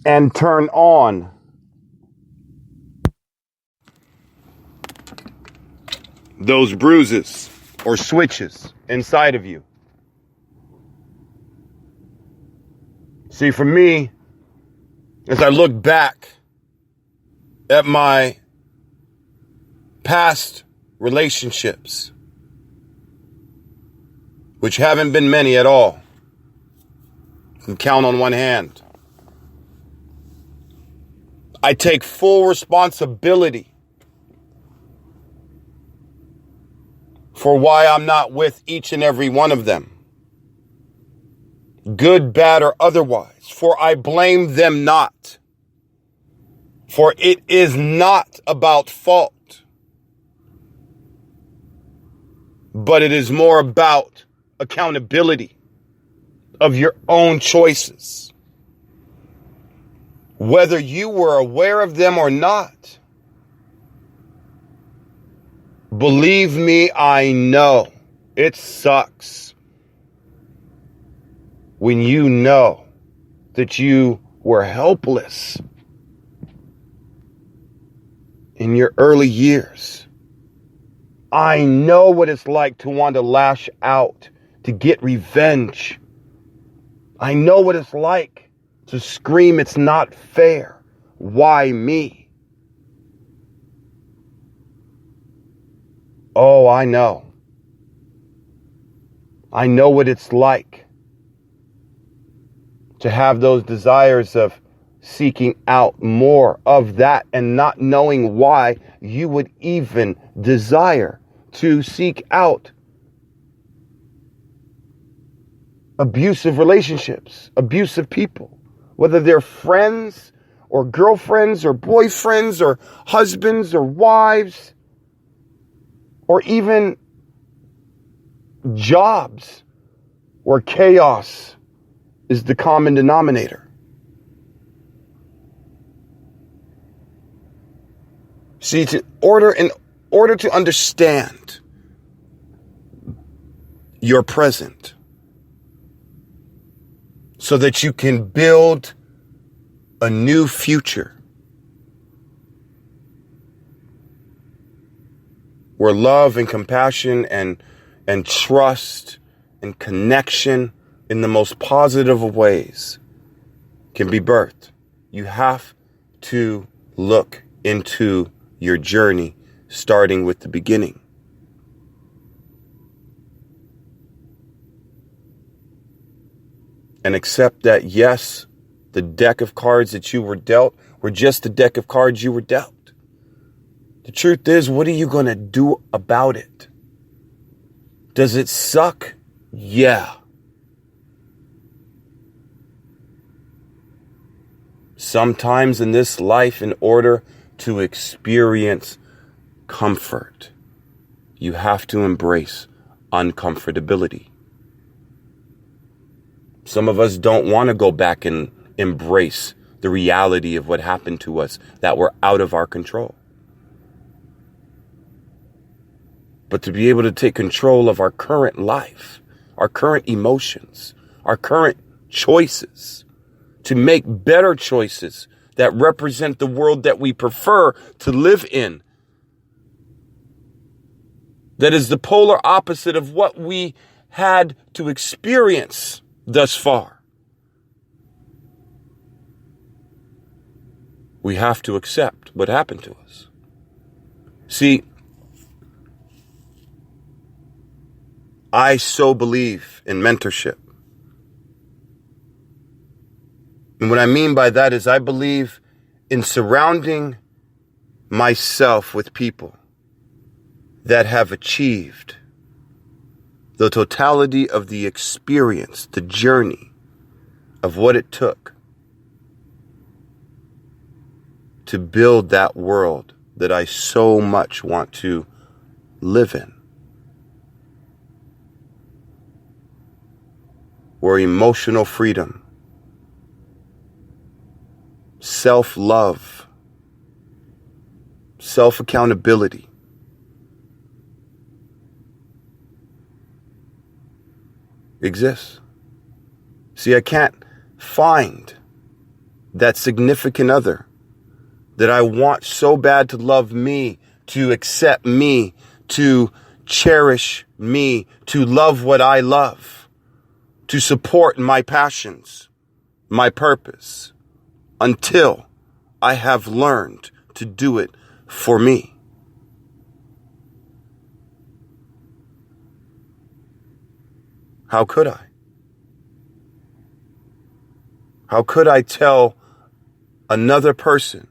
and turn on those bruises or switches inside of you. See, for me, as I look back at my past relationships, which haven't been many at all, you can count on one hand, I take full responsibility for why I'm not with each and every one of them, good, bad, or otherwise, for I blame them not. For it is not about fault, but it is more about accountability of your own choices. Whether you were aware of them or not, believe me, I know it sucks when you know that you were helpless in your early years. I know what it's like to want to lash out, to get revenge. I know what it's like to scream, it's not fair. Why me? Oh, I know. I know what it's like to have those desires of seeking out more of that and not knowing why you would even desire to seek out abusive relationships, abusive people, whether they're friends or girlfriends or boyfriends or husbands or wives or even jobs where chaos is the common denominator. See, in order to understand your present so that you can build a new future where love and compassion and trust and connection in the most positive of ways can be birthed, you have to look into your journey, starting with the beginning. And accept that, yes, the deck of cards that you were dealt were just the deck of cards you were dealt. The truth is, what are you going to do about it? Does it suck? Yeah. Sometimes in this life, in order to experience comfort, you have to embrace uncomfortability. Some of us don't want to go back and embrace the reality of what happened to us that were out of our control. But to be able to take control of our current life, our current emotions, our current choices, to make better choices that represent the world that we prefer to live in, that is the polar opposite of what we had to experience thus far. We have to accept what happened to us. See, I so believe in mentorship. And what I mean by that is I believe in surrounding myself with people that have achieved the totality of the experience, the journey of what it took to build that world that I so much want to live in, where emotional freedom, self-love, self-accountability exists. See, I can't find that significant other that I want so bad to love me, to accept me, to cherish me, to love what I love, to support my passions, my purpose, until I have learned to do it for me. How could I? How could I tell another person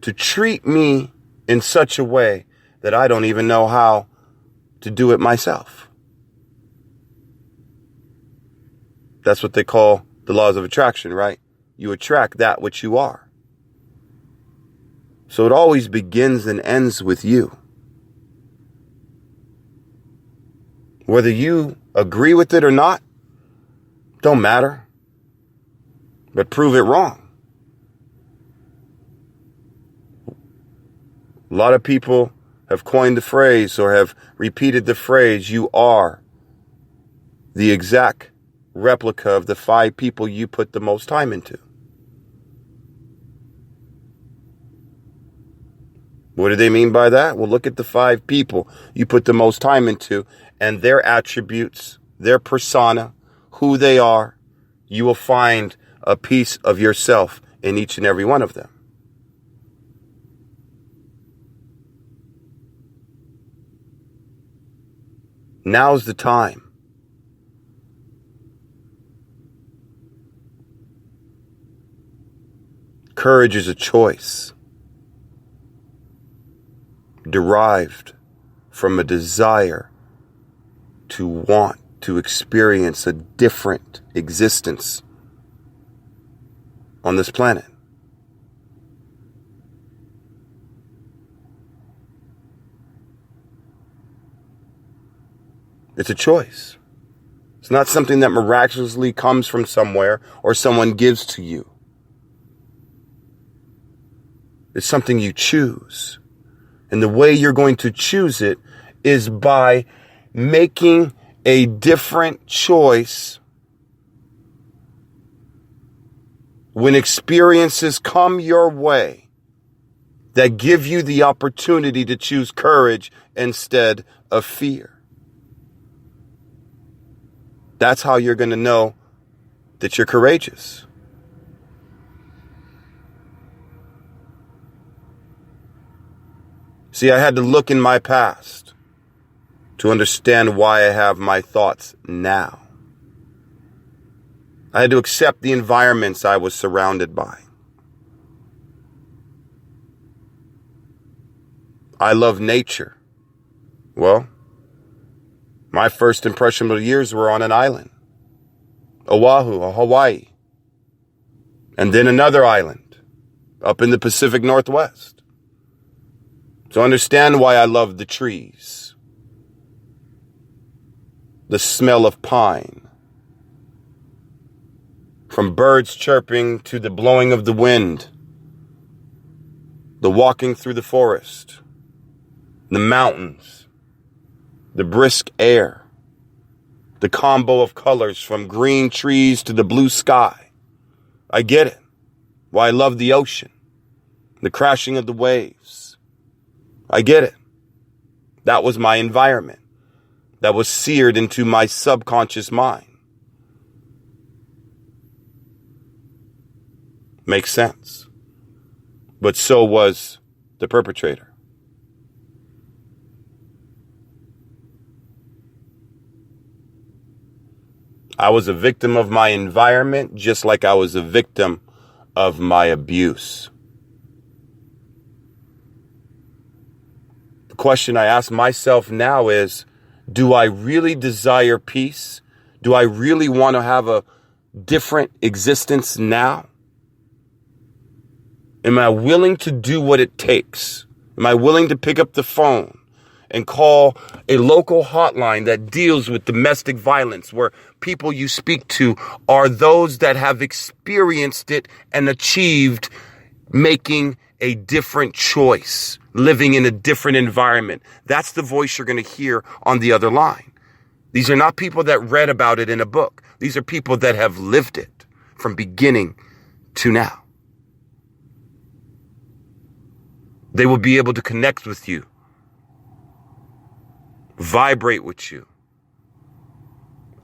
to treat me in such a way that I don't even know how to do it myself? That's what they call the laws of attraction, right? You attract that which you are. So it always begins and ends with you. Whether you agree with it or not, don't matter. But prove it wrong. A lot of people have coined the phrase or have repeated the phrase, you are the exact replica of the 5 people you put the most time into. What do they mean by that? Well, look at the 5 people you put the most time into and their attributes, their persona, who they are. You will find a piece of yourself in each and every one of them. Now's the time. Courage is a choice derived from a desire to want to experience a different existence on this planet. It's a choice. It's not something that miraculously comes from somewhere or someone gives to you. It's something you choose. And the way you're going to choose it is by making a different choice when experiences come your way that give you the opportunity to choose courage instead of fear. That's how you're going to know that you're courageous. See, I had to look in my past to understand why I have my thoughts now. I had to accept the environments I was surrounded by. I love nature. Well, my first impressionable years were on an island, Oahu, or Hawaii, and then another island up in the Pacific Northwest. So understand why I love the trees, the smell of pine, from birds chirping to the blowing of the wind, the walking through the forest, the mountains, the brisk air, the combo of colors from green trees to the blue sky. I get it. Why I love the ocean, the crashing of the waves. I get it. That was my environment. That was seared into my subconscious mind. Makes sense. But so was the perpetrator. I was a victim of my environment, just like I was a victim of my abuse. The question I ask myself now is, do I really desire peace? Do I really want to have a different existence now? Am I willing to do what it takes? Am I willing to pick up the phone and call a local hotline that deals with domestic violence, where people you speak to are those that have experienced it and achieved making a different choice, living in a different environment? That's the voice you're going to hear on the other line. These are not people that read about it in a book. These are people that have lived it from beginning to now. They will be able to connect with you, vibrate with you,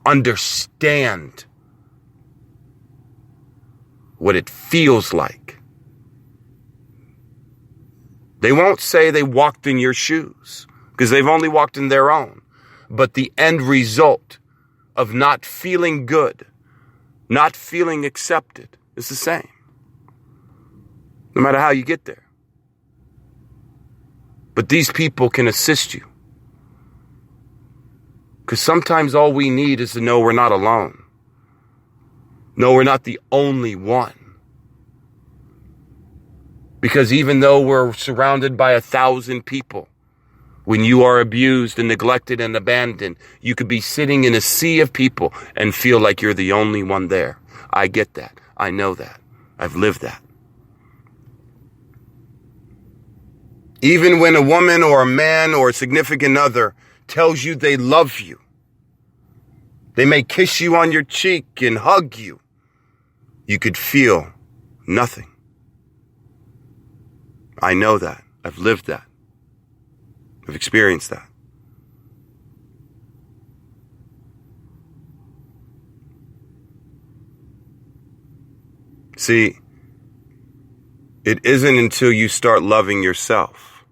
understand what it feels like. They won't say they walked in your shoes because they've only walked in their own. But the end result of not feeling good, not feeling accepted, is the same. No matter how you get there. But these people can assist you. Because sometimes all we need is to know we're not alone. No, we're not the only one. Because even though we're surrounded by 1,000 people, when you are abused and neglected and abandoned, you could be sitting in a sea of people and feel like you're the only one there. I get that. I know that. I've lived that. Even when a woman or a man or a significant other tells you they love you, they may kiss you on your cheek and hug you, you could feel nothing. I know that. I've lived that. I've experienced that. See, it isn't until you start loving yourself,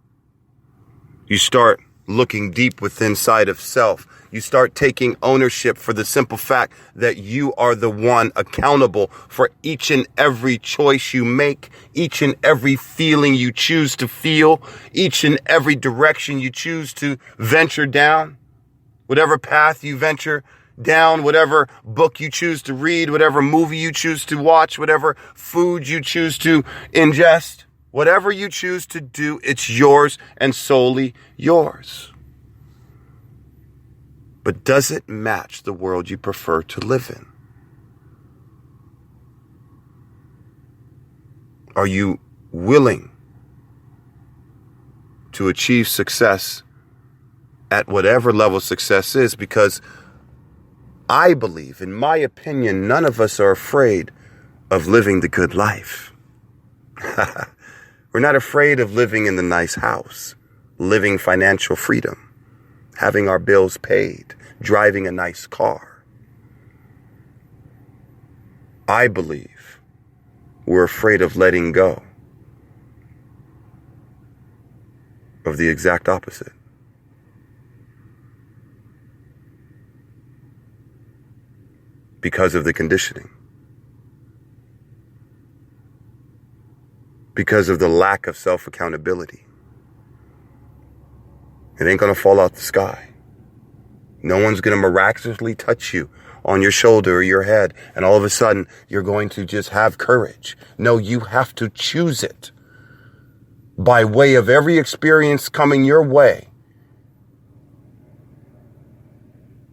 you start looking deep within inside of self, you start taking ownership for the simple fact that you are the one accountable for each and every choice you make, each and every feeling you choose to feel, each and every direction you choose to venture down, whatever path you venture down, whatever book you choose to read, whatever movie you choose to watch, whatever food you choose to ingest, whatever you choose to do, it's yours and solely yours. But does it match the world you prefer to live in? Are you willing to achieve success at whatever level success is? Because I believe, in my opinion, none of us are afraid of living the good life. We're not afraid of living in the nice house, living financial freedom, having our bills paid, driving a nice car. I believe we're afraid of letting go of the exact opposite. Because of the conditioning. Because of the lack of self-accountability. It ain't gonna fall out the sky. No one's gonna miraculously touch you on your shoulder or your head, and all of a sudden you're going to just have courage. No, you have to choose it. By way of every experience coming your way,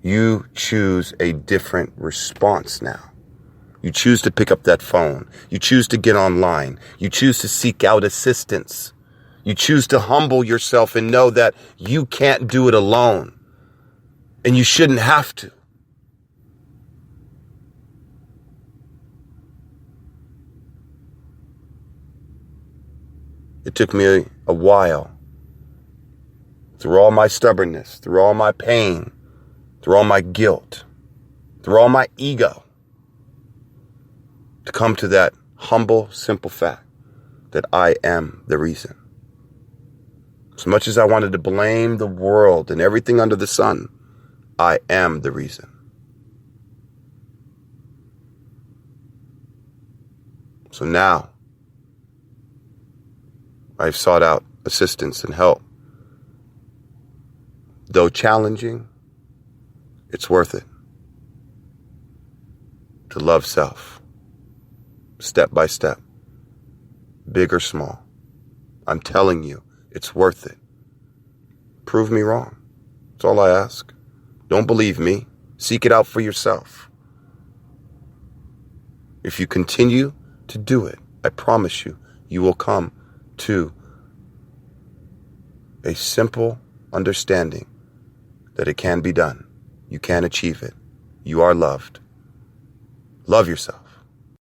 you choose a different response now. You choose to pick up that phone. You choose to get online. You choose to seek out assistance. You choose to humble yourself and know that you can't do it alone. And you shouldn't have to. It took me a while, through all my stubbornness, through all my pain, through all my guilt, through all my ego, to come to that humble, simple fact that I am the reason. As much as I wanted to blame the world and everything under the sun, I am the reason. So now, I've sought out assistance and help. Though challenging, it's worth it. To love self, step by step, big or small. I'm telling you, it's worth it. Prove me wrong. That's all I ask. Don't believe me. Seek it out for yourself. If you continue to do it, I promise you, you will come to a simple understanding that it can be done. You can achieve it. You are loved. Love yourself.